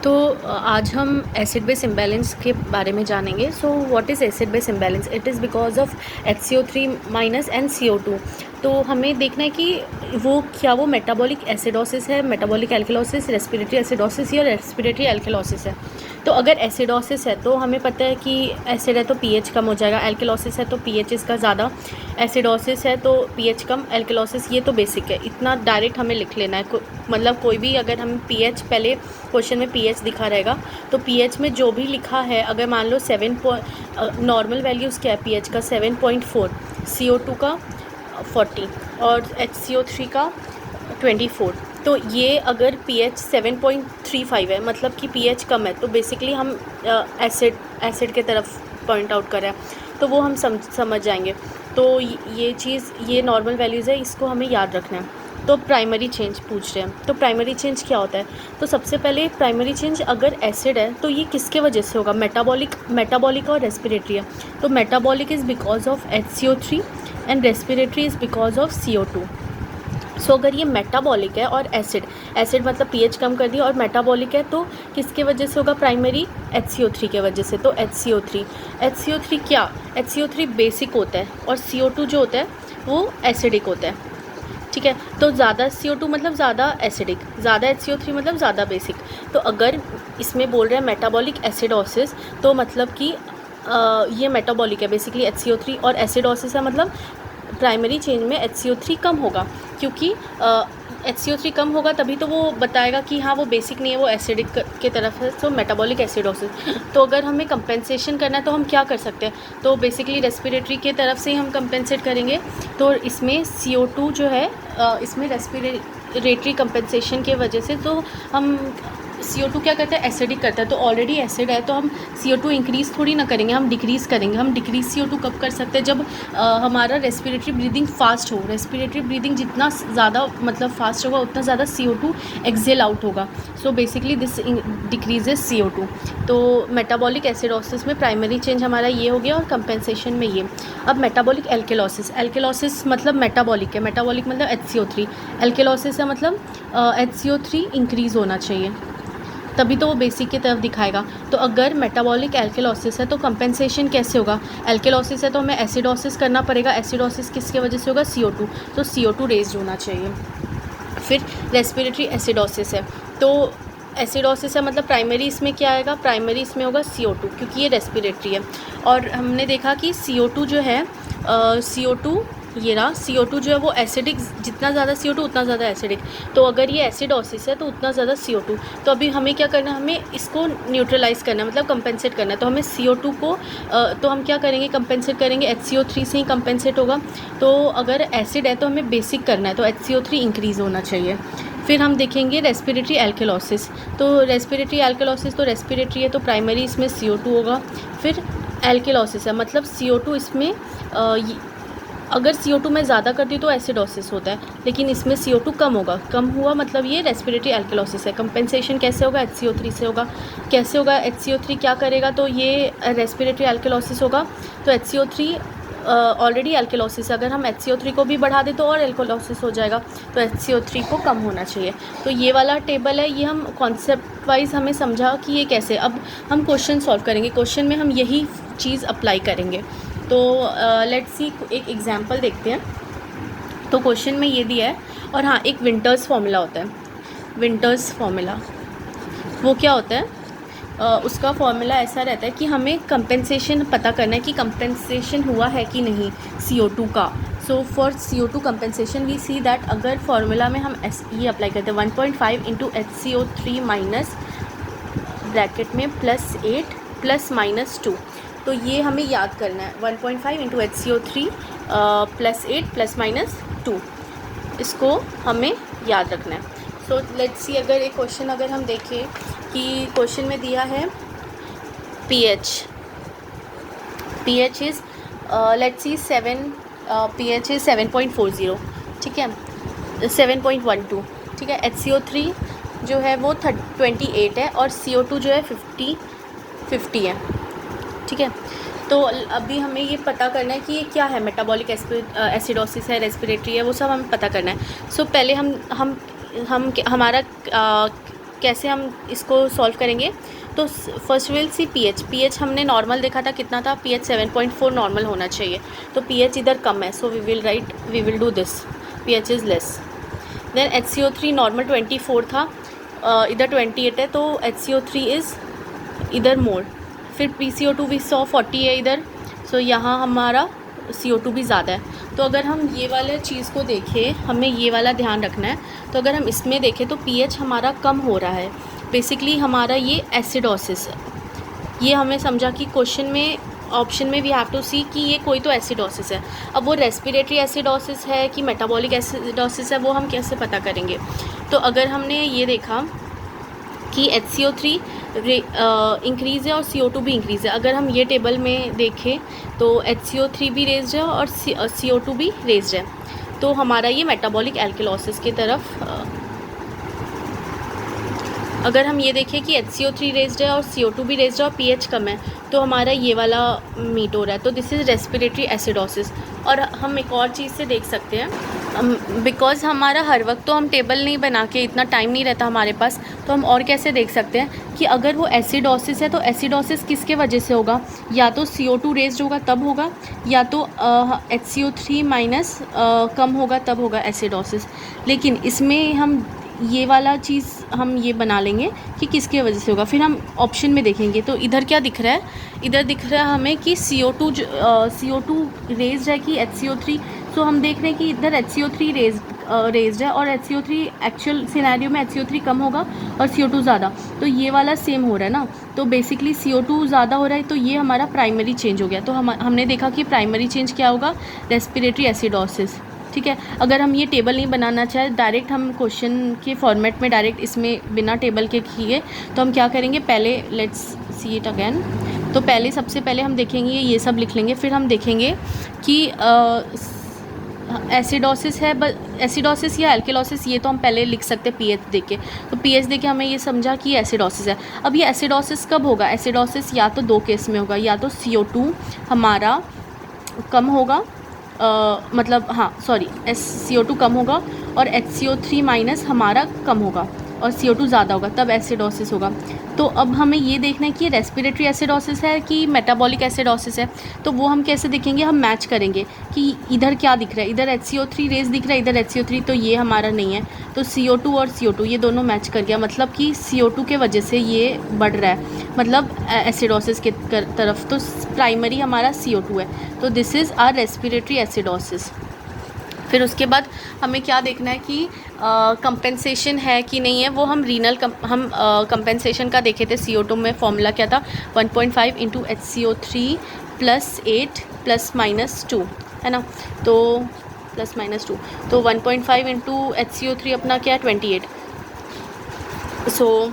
तो आज हम एसिड बेस इम्बैलेंस के बारे में जानेंगे। So what is acid base imbalance? It is because of HCO3 minus and CO2। तो हमें देखना है कि वो मेटाबॉलिक एसिडोसिस है, मेटाबॉलिक एल्कलोसिस, रेस्पिरेटरी एसिडोसिस या रेस्पिरेटरी एल्कलोसिस है। तो अगर एसिडोसिस है तो हमें पता है कि एसिड है तो pH कम हो जाएगा, एल्कलोसिस है तो pH इसका ज़्यादा, एसिडोसिस है तो pH कम, एल्कलोसिस, ये तो बेसिक है। इतना डायरेक्ट हमें लिख लेना है। मतलब कोई भी अगर हम pH, पहले क्वेश्चन में pH दिखा रहेगा तो pH में जो भी लिखा है, अगर मान लो 7 नॉर्मल वैल्यूज़ क्या है pH का 7.4, CO2 का 40 और HCO3 का 24। तो ये अगर pH 7.35 है मतलब कि pH कम है, तो बेसिकली हम एसिड के तरफ पॉइंट आउट कर रहे हैं, तो वो हम समझ जाएंगे। तो ये नॉर्मल वैल्यूज़ है, इसको हमें याद रखना है। तो प्राइमरी चेंज पूछ रहे हैं, तो प्राइमरी चेंज क्या होता है? तो सबसे पहले प्राइमरी चेंज अगर एसिड है तो ये किसके वजह से होगा? मेटाबॉलिक और रेस्पिरेटरी है। तो metabolic is because of HCO3 and respiratory is because of CO2। सो अगर ये मेटाबॉलिक है और एसिड मतलब pH कम कर दिया, और मेटाबॉलिक है तो किसके वजह से होगा? प्राइमरी HCO3 के वजह से। तो HCO3 क्या? HCO3 बेसिक होता है और CO2 जो होता है वो एसिडिक होता है। ठीक है, तो ज़्यादा CO2 मतलब ज़्यादा एसिडिक, ज़्यादा HCO3 मतलब ज़्यादा बेसिक। तो अगर इसमें बोल रहे हैं मेटाबॉलिक एसिडोसिस, तो मतलब कि ये मेटाबॉलिक है बेसिकली HCO3, और एसिडोसिस है मतलब प्राइमरी चेंज में HCO3 कम होगा, क्योंकि HCO3 कम होगा तभी तो वो बताएगा कि हाँ वो बेसिक नहीं है, वो एसिडिक के तरफ है। तो मेटाबॉलिक एसिडोसिस। तो अगर हमें कंपेंसेशन करना है तो हम क्या कर सकते हैं? तो बेसिकली रेस्पिरेटरी के तरफ से ही हम कंपेंसेट करेंगे। तो इसमें CO2 जो है, इसमें रेस्पिरेटरी कंपेंसेशन के वजह से, तो हम CO2 क्या करता है? एसिडिक करता है। तो ऑलरेडी एसिड है तो हम CO2 इंक्रीज़ थोड़ी ना करेंगे, हम डिक्रीज़ करेंगे। हम डिक्रीज़ CO2 कब कर सकते हैं? जब हमारा रेस्पिरेटरी ब्रीदिंग फास्ट हो। रेस्पिरेटरी ब्रीदिंग जितना ज़्यादा मतलब फास्ट होगा उतना ज़्यादा CO2 एक्सेल आउट होगा। So basically this decreases CO2। तो मेटाबॉलिक एसिडोसिस में प्राइमरी चेंज हमारा ये हो गया, और कंपेंसेशन में ये। अब मेटाबॉलिक एल्केलोसिस मतलब मेटाबॉलिक है, मेटाबॉलिक मतलब HCO3, एल्केलोसिस है मतलब HCO3 इंक्रीज़ होना चाहिए, तभी तो वो बेसिक की तरफ दिखाएगा। तो अगर मेटाबॉलिक एल्केलोसिस है तो कंपेंसेशन कैसे होगा? एल्केलोसिस है तो हमें एसिडोसिस करना पड़ेगा। एसिडोसिस किसके वजह से होगा? CO2, तो CO2 रेज्ड होना चाहिए। फिर रेस्पिरेटरी एसिडोसिस है, तो एसिडोसिस है मतलब प्राइमरी इसमें क्या आएगा? प्राइमरी इसमें होगा CO2, क्योंकि ये रेस्पिरेटरी है। और हमने देखा कि CO2 जो है, CO2 ये रहा, CO2 जो है वो एसिडिक, जितना ज़्यादा CO2 उतना ज़्यादा एसिडिक। तो अगर ये एसिडोसिस है तो उतना ज़्यादा CO2। तो अभी हमें क्या करना है? हमें इसको न्यूट्रलाइज़ करना है, मतलब कंपेंसेट करना है। तो हमें CO2 को तो हम क्या करेंगे? कंपेंसेट करेंगे, HCO3 से ही कंपेंसेट होगा। तो अगर एसिड है तो हमें बेसिक करना है, तो HCO3 इंक्रीज़ होना चाहिए। फिर हम देखेंगे रेस्पिरेटरी एल्केलोसिस। तो रेस्पिरेटरी एल्केलोसिस तो रेस्पिरेटरी है तो प्राइमरी इसमें CO2 होगा। फिर एल्केलोसिस है मतलब CO2 इसमें अगर CO2 मैं ज़्यादा करती हूँ तो एसिडोसिस होता है, लेकिन इसमें CO2 कम होगा। कम हुआ मतलब ये रेस्पिरेटरी एल्केलोसिस है। कंपेंसेशन कैसे होगा? HCO3 से होगा। कैसे होगा? HCO3 क्या करेगा? तो ये रेस्पिरेटरी एल्केलोसिस होगा। तो HCO3 ऑलरेडी एल्केलोसिस है, अगर हम HCO3 को भी बढ़ा दें तो और एल्केलोसिस हो जाएगा। तो HCO3 को कम होना चाहिए। तो ये वाला टेबल है, ये हम कॉन्सेप्ट वाइज हमें समझा कि ये कैसे। अब हम क्वेश्चन सॉल्व करेंगे, क्वेश्चन में हम यही चीज़ अप्लाई करेंगे। तो लेट्स सी, एक एग्जांपल देखते हैं। तो क्वेश्चन में ये दिया है, और हाँ, एक विंटर्स फार्मूला होता है। विंटर्स फार्मूला वो क्या होता है? उसका फॉर्मूला ऐसा रहता है कि हमें कंपेंसेशन पता करना है कि कंपेंसेशन हुआ है कि नहीं CO2 का। So for CO2 compensation we see that, अगर फॉर्मूला में हम ये अप्लाई करते हैं 1.5 इंटू HCO3 माइनस ब्रैकेट में +8 +-2, तो ये हमें याद करना है। 1.5 इंटू HCO3 +8 +-2, इसको हमें याद रखना है। सो लेट्स सी, अगर एक क्वेश्चन अगर हम देखें कि क्वेश्चन में दिया है pH is let's see 7, pH is 7.40, ठीक है, 7.12, ठीक है। HCO3 जो है वो 28 है, और CO2 जो है 50 है, ठीक है। तो अभी हमें ये पता करना है कि ये क्या है? मेटाबॉलिक एसिडोसिस है, रेस्पिरेटरी है, वो सब हमें पता करना है। सो पहले हमारा कैसे हम इसको सॉल्व करेंगे? तो फर्स्ट विल सी पीएच हमने नॉर्मल देखा था, कितना था? पीएच 7.4 नॉर्मल होना चाहिए, तो पीएच इधर कम है, so we will do this, pH is less. Then HCO3 normal 24 था, इधर 28 है, तो HCO3 इज़ इधर मोर। फिर PCO2 भी 140 है इधर, सो यहाँ हमारा CO2 भी ज़्यादा है। तो अगर हम ये वाले चीज़ को देखें, हमें ये वाला ध्यान रखना है। तो अगर हम इसमें देखें तो pH हमारा कम हो रहा है, बेसिकली हमारा ये एसिडोसिस है। ये हमें समझा कि क्वेश्चन में, ऑप्शन में वी हैव टू सी कि ये कोई तो एसिडोसिस है। अब वो रेस्पिरेटरी एसिडोसिस है कि मेटाबॉलिक एसिडोसिस है, वो हम कैसे पता करेंगे? तो अगर हमने ये देखा कि HCO3 इंक्रीज़ है और CO2 भी इंक्रीज़ है, अगर हम ये टेबल में देखें तो HCO3 भी रेज्ड है और CO2 भी रेज्ड है, तो हमारा ये मेटाबॉलिक एल्किलोसिस की तरफ। अगर हम ये देखें कि HCO3 रेज्ड है और CO2 भी रेज्ड है और pH कम है, तो हमारा ये वाला मीट हो रहा है, तो दिस इज़ रेस्पिरेटरी एसिडोसिस। और हम एक और चीज़ से देख सकते हैं, बिकॉज़ हमारा हर वक्त तो हम टेबल नहीं बना के, इतना टाइम नहीं रहता हमारे पास, तो हम और कैसे देख सकते हैं कि अगर वो एसिडोसिस है तो एसिडोसिस किसके वजह से होगा? या तो CO2 रेज्ड होगा तब होगा, या तो HCO3 माइनस कम होगा तब होगा एसिडोसिस। लेकिन इसमें हम ये वाला चीज़ हम ये बना लेंगे कि किसके वजह से होगा। फिर हम ऑप्शन में देखेंगे तो इधर क्या दिख रहा है? इधर दिख रहा है हमें कि CO2 रेज्ड है कि HCO3। सो हम देख रहे हैं कि इधर HCO3 रेज्ड है और HCO3 एक्चुअल सिनेरियो में HCO3 कम होगा और CO2 ज़्यादा, तो ये वाला सेम हो रहा है ना। तो बेसिकली CO2 ज़्यादा हो रहा है, तो ये हमारा प्राइमरी चेंज हो गया। तो हमने देखा कि प्राइमरी चेंज क्या होगा? Respiratory acidosis. ठीक है, अगर हम ये टेबल नहीं बनाना चाहे, डायरेक्ट हम क्वेश्चन के फॉर्मेट में डायरेक्ट इसमें बिना टेबल के किए, तो हम क्या करेंगे? पहले लेट्स सी इट अगेन। तो पहले सबसे पहले हम देखेंगे, ये सब लिख लेंगे, फिर हम देखेंगे कि एसिडोसिस है, एसिडोसिस या एल्किलोसिस, ये तो हम पहले लिख सकते हैं pH देके। तो pH देके हमें ये समझा कि एसिडोसिस है। अब ये एसिडोसिस कब होगा? एसिडोसिस या तो दो केस में होगा, या तो CO2 हमारा कम होगा, मतलब हाँ सॉरी, CO2 कम होगा और HCO3 माइनस हमारा कम होगा और CO2 ज़्यादा होगा, तब एसिडोसिस होगा। तो अब हमें ये देखना है कि रेस्पिरेटरी एसिडोसिस है कि मेटाबॉलिक एसिडोसिस है। तो वो हम कैसे देखेंगे? हम मैच करेंगे कि इधर क्या दिख रहा है, इधर HCO3 रेज दिख रहा है, इधर HCO3, तो ये हमारा नहीं है। तो CO2 और CO2 ये दोनों मैच कर गया, मतलब कि CO2 के वजह से ये बढ़ रहा है, मतलब एसिडोसिस के तरफ। तो प्राइमरी हमारा CO2 है, तो this is our respiratory acidosis. फिर उसके बाद हमें क्या देखना है कि कंपेंसेशन है कि नहीं है। वो हम हम कंपेंसेशन का देखे थे। CO2 में फॉर्मूला क्या था? 1.5 इंटू HCO3 + 8 ± 2, है ना। तो +-2, तो 1.5 इंटू HCO3 अपना क्या है? 28। सो